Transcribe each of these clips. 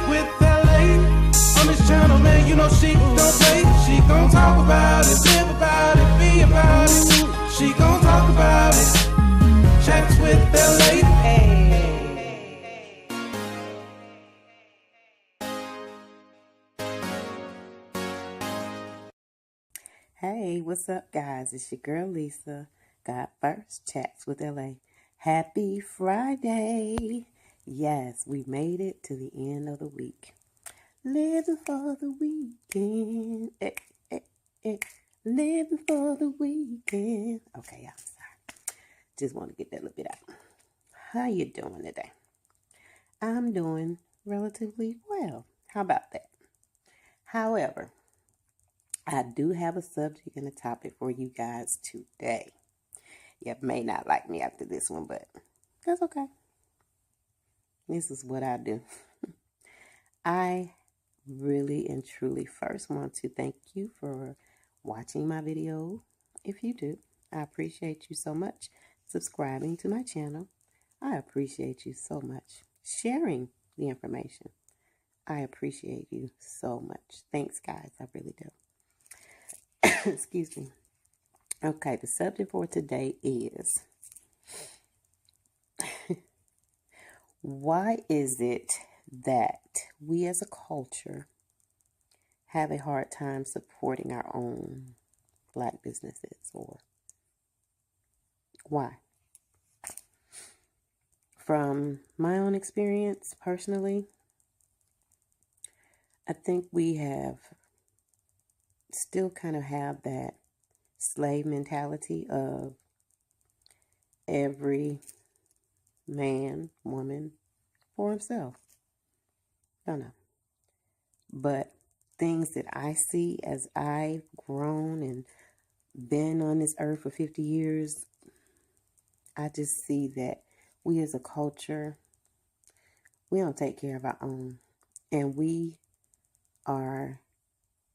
with LA. On this channel, man, you know she don't play. She gon' talk about it, live about it, be about it. She gon' talk about it. Chats with LA. Hey, what's up, guys? It's your girl Lisa. God First Chats with LA. Happy Friday! Yes, we made it to the end of the week. Living for the weekend. Living for the weekend. Okay, I'm sorry. Just want to get that little bit out. How you doing today? I'm doing relatively well. How about that? However, I do have a subject and a topic for you guys today. You may not like me after this one, but that's okay. This is what I do. I really and truly first want to thank you for watching my video. If you do, I appreciate you so much. Subscribing to my channel, I appreciate you so much. Sharing the information, I appreciate you so much. Thanks, guys. I really do. Excuse me. Okay, the subject for today is why is it that we as a culture have a hard time supporting our own Black businesses, or why? From my own experience personally, I think we still kind of have that slave mentality of every man, woman for himself. Don't know. But things that I see as I've grown and been on this earth for 50 years, I just see that we as a culture, we don't take care of our own. And we are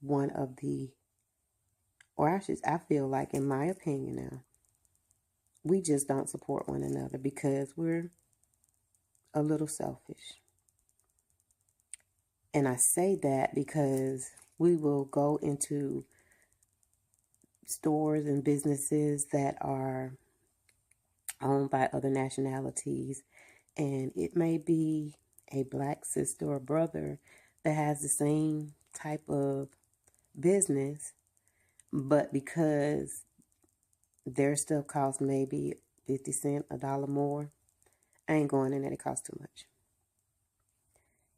one of the, I feel like, in my opinion now, we just don't support one another because we're a little selfish. And I say that because we will go into stores and businesses that are owned by other nationalities, and it may be a Black sister or brother that has the same type of business, but because their stuff costs maybe 50 cents, $1 more, I ain't going in there, it costs too much.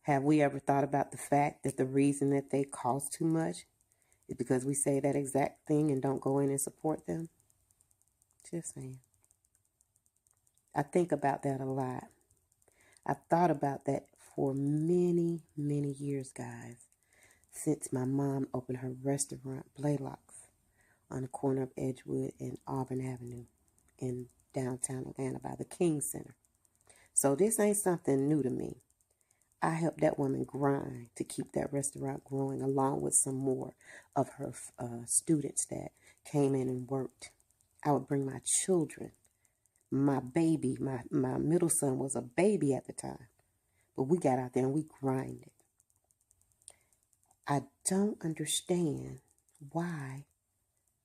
Have we ever thought about the fact that the reason that they cost too much is because we say that exact thing and don't go in and support them? Just saying. I think about that a lot. I've thought about that for many, many years, guys, since my mom opened her restaurant, Blaylock's, on the corner of Edgewood and Auburn Avenue in downtown Atlanta by the King Center. So this ain't something new to me. I helped that woman grind to keep that restaurant growing, along with some more of her students that came in and worked. I would bring my children, my baby, my middle son was a baby at the time, but we got out there and we grinded. I don't understand why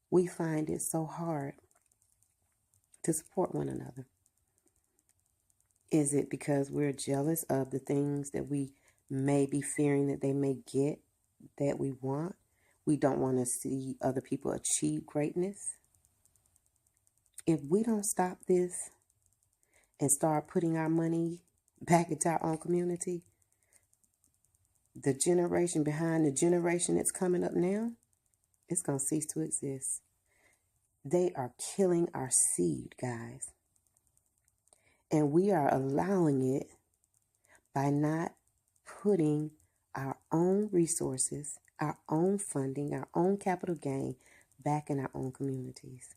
we find it so hard to support one another. Is it because we're jealous of the things that we may be fearing that they may get that we want? We don't want to see other people achieve greatness. If we don't stop this and start putting our money back into our own community, the generation behind the generation that's coming up now, it's going to cease to exist. They are killing our seed, guys. And we are allowing it by not putting our own resources, our own funding, our own capital gain back in our own communities.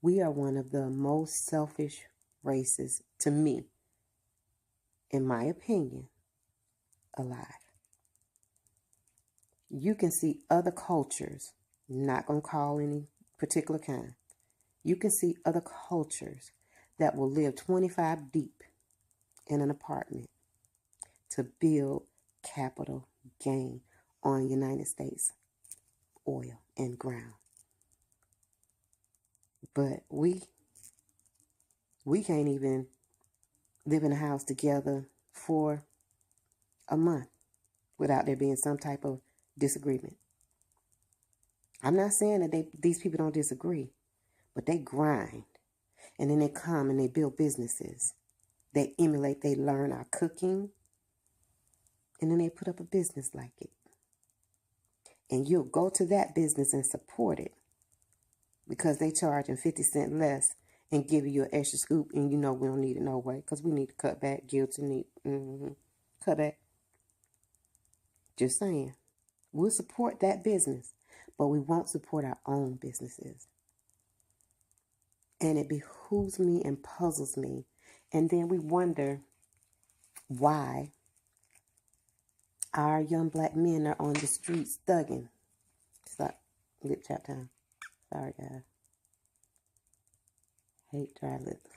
We are one of the most selfish races, to me, in my opinion, alive. You can see other cultures, not going to call any particular kind. You can see other cultures that will live 25 deep in an apartment. to build capital gain on United States oil and ground. But we can't even live in a house together for a month without there being some type of disagreement. I'm not saying that these people don't disagree, but they grind. And then they come and they build businesses. They emulate, they learn our cooking, and then they put up a business like it. And you'll go to that business and support it because they charging 50 cents less and giving you an extra scoop, and you know we don't need it no way because we need to cut back, guilty need, cut back. Just saying. We'll support that business, but we won't support our own businesses. And it behooves me and puzzles me. And then we wonder why our young black men are on the streets thugging. Stop. Lip chap time. Sorry, guys. Hate dry lips.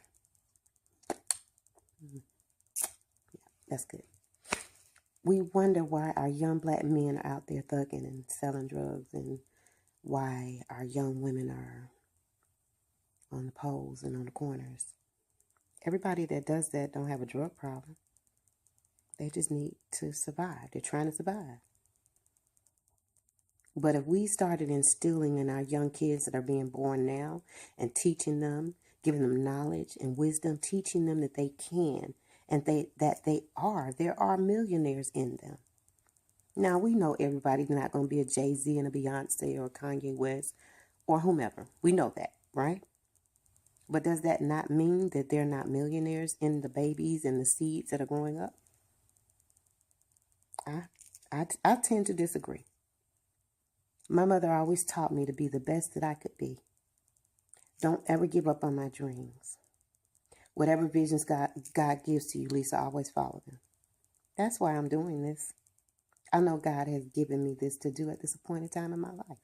Yeah, that's good. We wonder why our young black men are out there thugging and selling drugs, and why our young women are on the poles and on the corners. Everybody that does that don't have a drug problem. They just need to survive. They're trying to survive. But if we started instilling in our young kids that are being born now and teaching them, giving them knowledge and wisdom, teaching them that they can and there are millionaires in them. Now, we know everybody's not going to be a Jay-Z and a Beyonce or Kanye West or whomever. We know that, right? But does that not mean that they're not millionaires in the babies and the seeds that are growing up? I tend to disagree. My mother always taught me to be the best that I could be. Don't ever give up on my dreams. Whatever visions God gives to you, Lisa, always follow them. That's why I'm doing this. I know God has given me this to do at this appointed time in my life.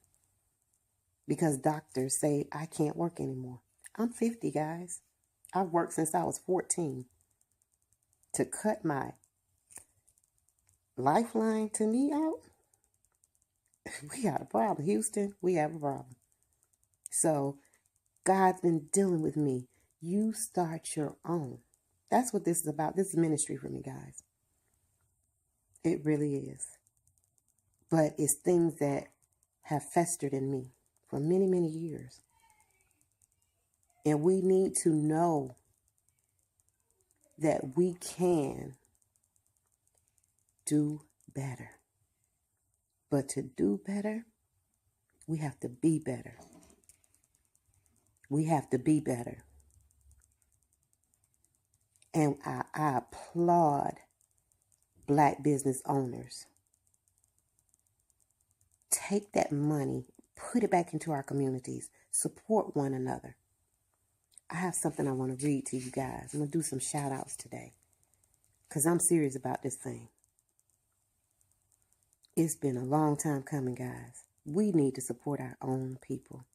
Because doctors say I can't work anymore. I'm 50, guys. I've worked since I was 14. To cut my lifeline to me out, we got a problem. Houston, we have a problem. So God's been dealing with me. You start your own. That's what this is about. This is ministry for me, guys. It really is. But it's things that have festered in me for many, many years. And we need to know that we can do better. But to do better, we have to be better. We have to be better. And I applaud Black business owners. Take that money, put it back into our communities, support one another. I have something I want to read to you guys. I'm going to do some shout outs today because I'm serious about this thing. It's been a long time coming, guys. We need to support our own people.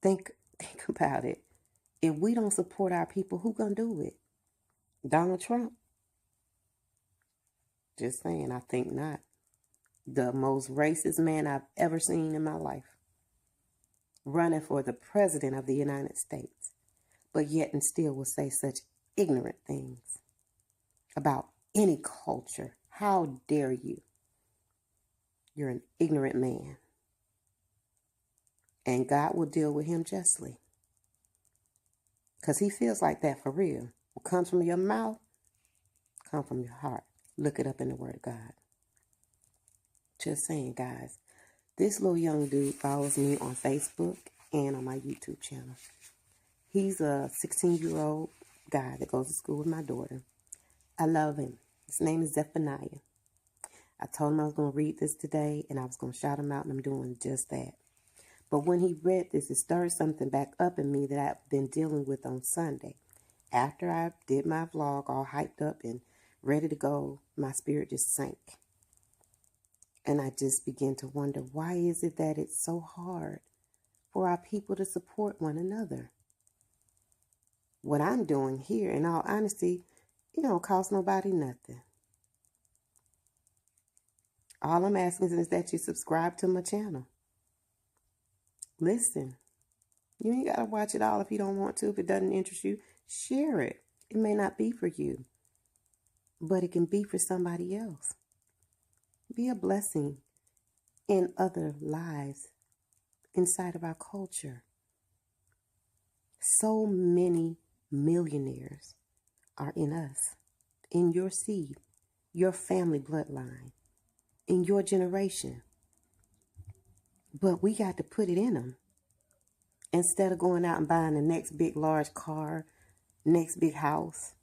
Think about it. If we don't support our people, who gonna do it? Donald Trump? Just saying, I think not. The most racist man I've ever seen in my life. Running for the president of the United States. But yet and still will say such ignorant things about any culture. How dare you? You're an ignorant man. And God will deal with him justly. Because he feels like that for real. What comes from your mouth, comes from your heart. Look it up in the Word of God. Just saying, guys. This little young dude follows me on Facebook and on my YouTube channel. He's a 16-year-old guy that goes to school with my daughter. I love him. His name is Zephaniah. I told him I was going to read this today, and I was going to shout him out, and I'm doing just that. But when he read this, it stirred something back up in me that I've been dealing with on Sunday. After I did my vlog all hyped up and ready to go, my spirit just sank. And I just began to wonder, why is it that it's so hard for our people to support one another? What I'm doing here, in all honesty, It don't cost nobody nothing. All I'm asking is that you subscribe to my channel. Listen. You ain't got to watch it all if you don't want to. If it doesn't interest you, share it. It may not be for you, but it can be for somebody else. Be a blessing in other lives inside of our culture. So many millionaires are in us, in your seed, your family bloodline, in your generation. But we got to put it in them. Instead of going out and buying the next big large car, next big house,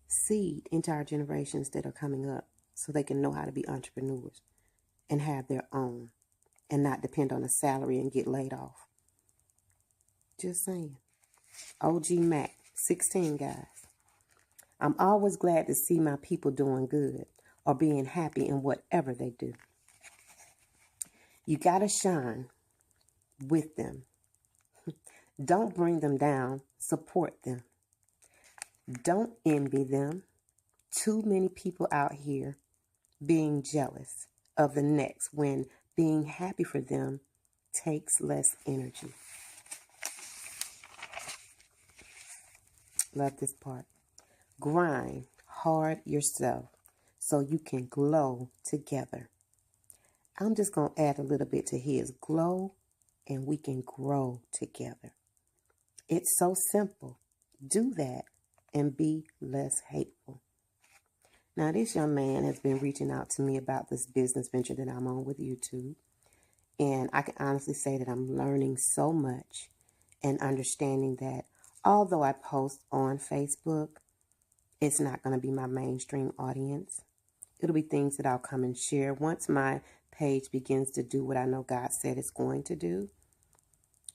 seed into our generations that are coming up so they can know how to be entrepreneurs and have their own and not depend on a salary and get laid off. Just saying. OG Mac, 16, guys. I'm always glad to see my people doing good or being happy in whatever they do. You got to shine with them. Don't bring them down. Support them. Don't envy them. Too many people out here being jealous of the next when being happy for them takes less energy. Love this part. Grind hard yourself so you can glow together. I'm just going to add a little bit to his. Glow and we can grow together. It's so simple. Do that and be less hateful. Now, this young man has been reaching out to me about this business venture that I'm on with YouTube. And I can honestly say that I'm learning so much and understanding that although I post on Facebook, it's not going to be my mainstream audience. It'll be things that I'll come and share. Once my page begins to do what I know God said it's going to do,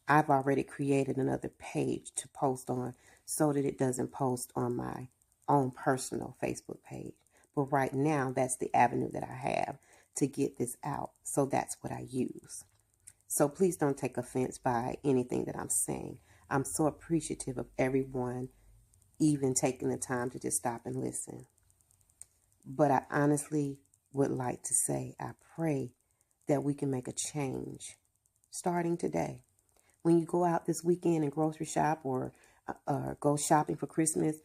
I've already created another page to post on so that it doesn't post on my own personal Facebook page. But right now, that's the avenue that I have to get this out. So that's what I use. So please don't take offense by anything that I'm saying. I'm so appreciative of everyone even taking the time to just stop and listen. But I honestly would like to say, I pray that we can make a change starting today. When you go out this weekend and grocery shop or go shopping for Christmas,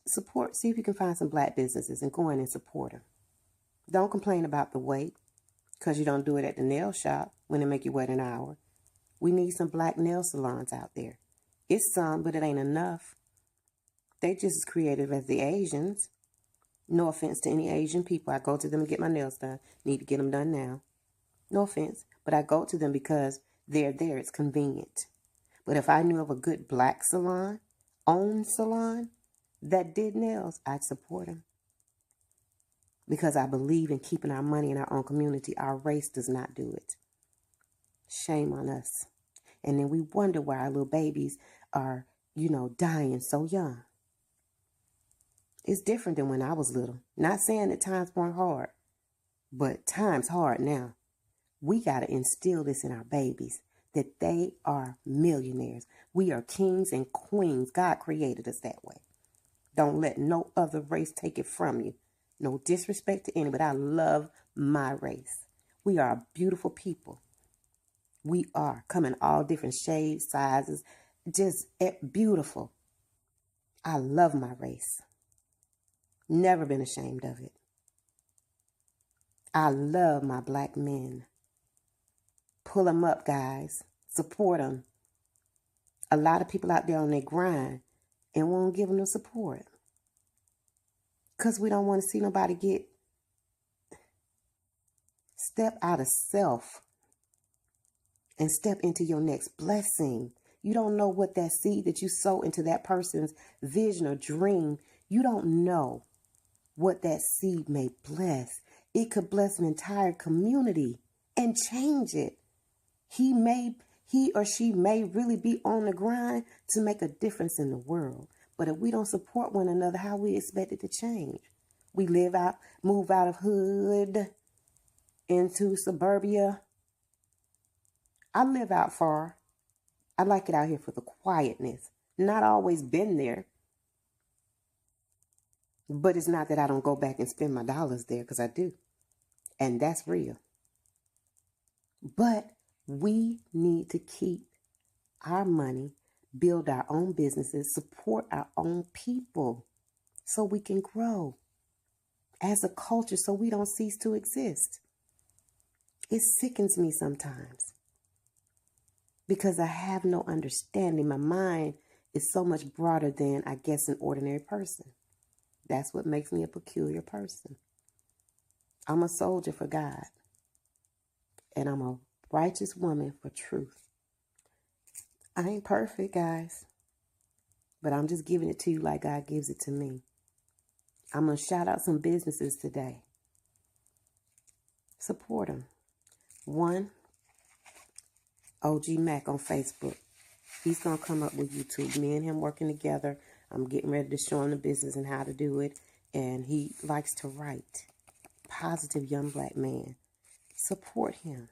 support, see if you can find some black businesses and go in and support them. Don't complain about the wait because you don't do it at the nail shop when they make you wait an hour. We need some black nail salons out there. It's some, but it ain't enough. They just as creative as the Asians. No offense to any Asian people. I go to them and get my nails done. Need to get them done now. No offense, but I go to them because they're there. It's convenient. But if I knew of a good black salon, owned salon, that did nails, I'd support them. Because I believe in keeping our money in our own community. Our race does not do it. Shame on us. And then we wonder why our little babies are, dying so young. It's different than when I was little. Not saying that times weren't hard, but times hard now. We got to instill this in our babies, that they are millionaires. We are kings and queens. God created us that way. Don't let no other race take it from you. No disrespect to any, but I love my race. We are a beautiful people. We are. Come in all different shades, sizes, just beautiful. I love my race. Never been ashamed of it. I love my black men. Pull them up, guys. Support them. A lot of people out there on their grind and won't give them the support. Because we don't want to see nobody step out of self and step into your next blessing. You don't know what that seed that you sow into that person's vision or dream, you don't know what that seed may bless. It could bless an entire community and change it. He or she may really be on the grind to make a difference in the world. But if we don't support one another, how we expect it to change? We move out of hood into suburbia. I live out far. I like it out here for the quietness. Not always been there. But it's not that I don't go back and spend my dollars there, because I do. And that's real. But we need to keep our money, build our own businesses, support our own people so we can grow as a culture, so we don't cease to exist. It sickens me sometimes because I have no understanding. My mind is so much broader than, I guess, an ordinary person. That's what makes me a peculiar person. I'm a soldier for God, and I'm a righteous woman for truth. I ain't perfect, guys, but I'm just giving it to you like God gives it to me. I'm going to shout out some businesses today. Support them. One, OG Mac on Facebook. He's going to come up with YouTube. Me and him working together. I'm getting ready to show him the business and how to do it. And he likes to write. Positive young black man. Support him.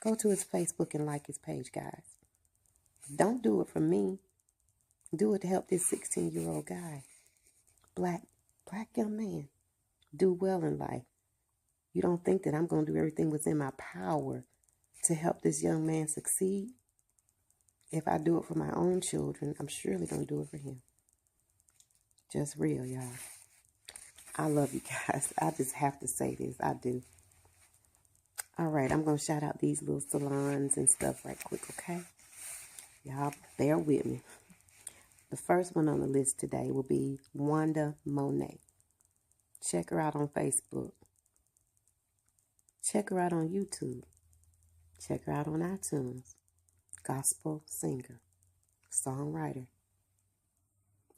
Go to his Facebook and like his page, guys. Don't do it for me. Do it to help this 16-year-old guy. Black young man. Do well in life. You don't think that I'm going to do everything within my power to help this young man succeed? If I do it for my own children, I'm surely going to do it for him. Just real, y'all. I love you guys. I just have to say this. I do. All right, I'm going to shout out these little salons and stuff right quick, okay? Y'all bear with me. The first one on the list today will be Wanda Monet. Check her out on Facebook. Check her out on YouTube. Check her out on iTunes. Gospel singer, songwriter.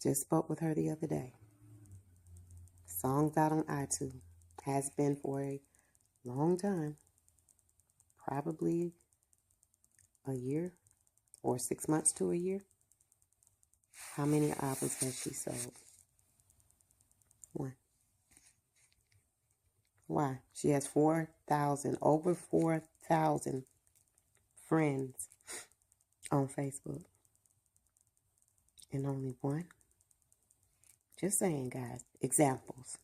Just spoke with her the other day. Songs out on iTunes. Has been for a long time. Probably a year or 6 months to a year. How many albums has she sold? One. Why? She has 4,000, over 4,000 friends on Facebook. And only one? Just saying, guys. Examples.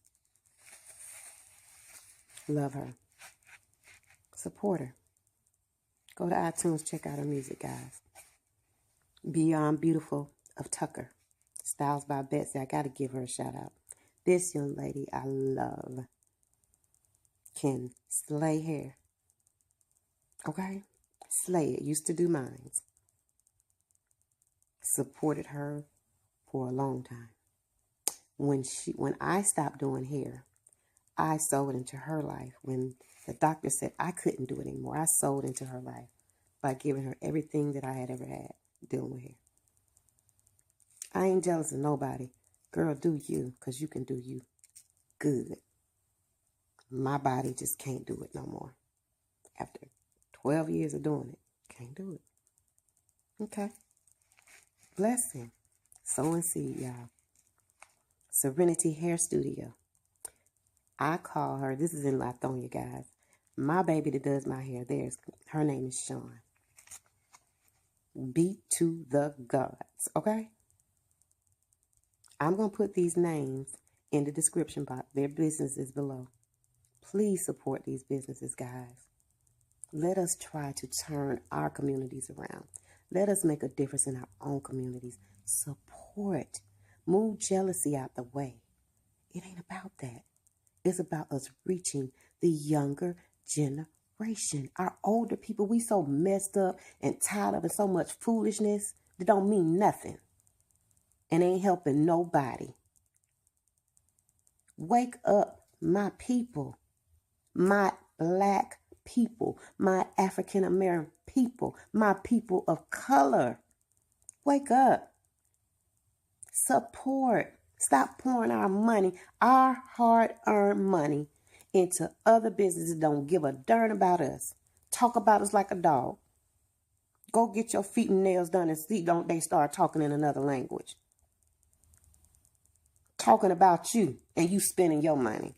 Love her. Support her. Go to iTunes, check out her music, guys. Beyond Beautiful of Tucker. Styles by Betsy. I got to give her a shout out. This young lady I love can slay hair. Okay? Slay it. Used to do mines. Supported her for a long time. When I stopped doing hair, I sold into her life. When the doctor said I couldn't do it anymore, I sold into her life by giving her everything that I had ever had dealing with hair. I ain't jealous of nobody. Girl, do you, because you can do you good. My body just can't do it no more. After 12 years of doing it, can't do it. Okay. Blessing. Sowing seed, y'all. Serenity Hair Studio. I call her, this is in Lithonia, guys. My baby that does my hair, her name is Sean. Beat to the gods, okay? I'm going to put these names in the description box. Their business is below. Please support these businesses, guys. Let us try to turn our communities around. Let us make a difference in our own communities. Support. Move jealousy out the way. It ain't about that. It's about us reaching the younger generation. Our older people, we so messed up and tired of it, so much foolishness that don't mean nothing and ain't helping nobody. Wake up, my people, my black people, my African American people, my people of color. Wake up. Support. Stop pouring our money, our hard-earned money, into other businesses that don't give a darn about us. Talk about us like a dog. Go get your feet and nails done and see, don't they start talking in another language. Talking about you and you spending your money.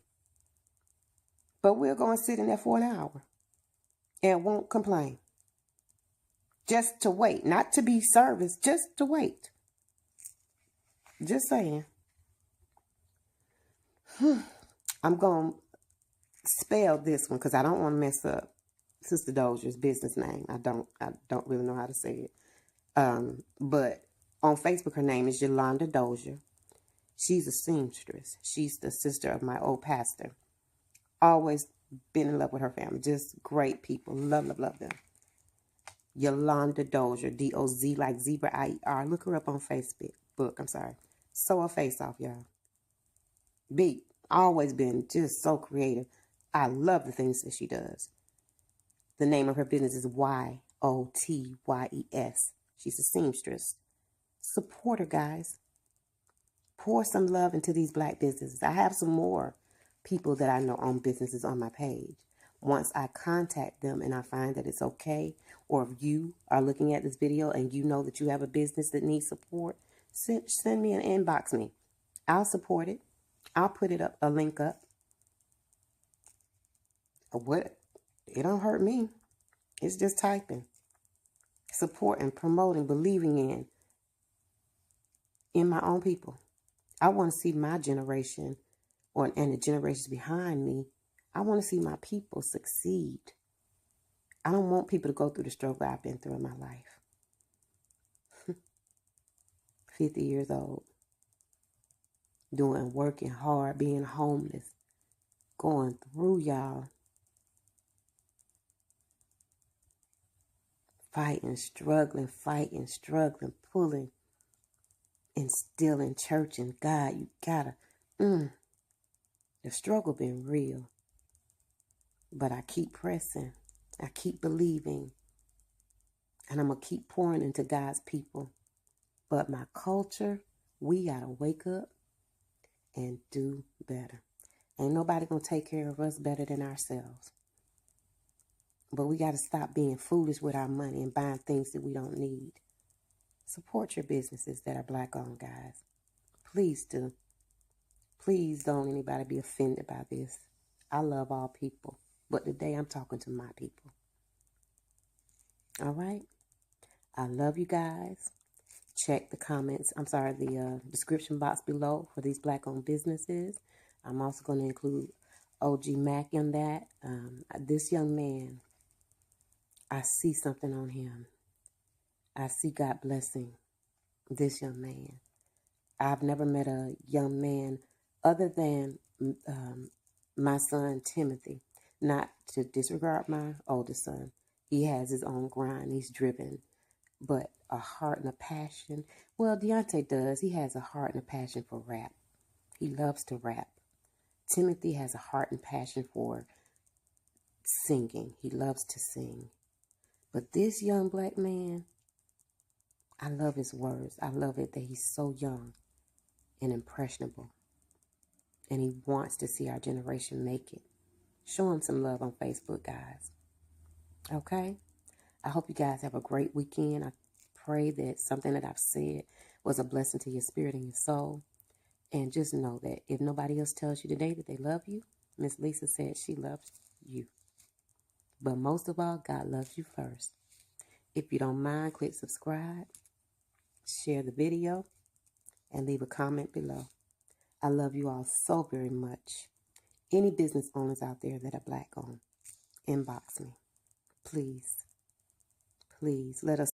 But we're going to sit in there for an hour and won't complain. Just to wait. Not to be serviced, just to wait. Just saying. I'm going to spell this one because I don't want to mess up Sister Dozia's business name. I don't really know how to say it. But on Facebook, her name is Yolanda Dozier. She's a seamstress. She's the sister of my old pastor. Always been in love with her family. Just great people. Love, love, love them. Yolanda Dozier, D-O-Z like zebra, I-E-R. Look her up on Facebook. I'm sorry. Sew her face off, y'all. Beat. Always been just so creative. I love the things that she does. The name of her business is Y-O-T-Y-E-S. She's a seamstress. Support her, guys. Pour some love into these black businesses. I have some more people that I know own businesses on my page. Once I contact them and I find that it's okay, or if you are looking at this video and you know that you have a business that needs support, send me an inbox me. I'll support it. I'll put it up, a link up. What? It don't hurt me. It's just typing. Supporting, promoting, believing in my own people. I want to see my generation and the generations behind me. I want to see my people succeed. I don't want people to go through the struggle I've been through in my life. 50 years old. Working hard, being homeless. Going through, y'all. Fighting, struggling, pulling, and still in church. And God, you gotta, the struggle been real. But I keep pressing. I keep believing. And I'm going to keep pouring into God's people. But my culture, we got to wake up and do better. Ain't nobody going to take care of us better than ourselves. But we got to stop being foolish with our money and buying things that we don't need. Support your businesses that are black owned, guys. Please do. Please don't anybody be offended by this. I love all people. But today I'm talking to my people. All right? I love you guys. Check the the description box below for these black-owned businesses. I'm also going to include OG Mac in that. This young man, I see something on him. I see God blessing this young man. I've never met a young man other than my son, Timothy. Not to disregard my oldest son. He has his own grind. He's driven. But a heart and a passion. Well, Deontay does. He has a heart and a passion for rap. He loves to rap. Timothy has a heart and passion for singing. He loves to sing. But this young black man, I love his words. I love it that he's so young and impressionable. And he wants to see our generation make it. Show him some love on Facebook, guys. Okay? I hope you guys have a great weekend. I pray that something that I've said was a blessing to your spirit and your soul. And just know that if nobody else tells you today that they love you, Miss Lisa said she loves you. But most of all, God loves you first. If you don't mind, click subscribe, share the video, and leave a comment below. I love you all so very much. Any business owners out there that are black owned, inbox me. Please, please let us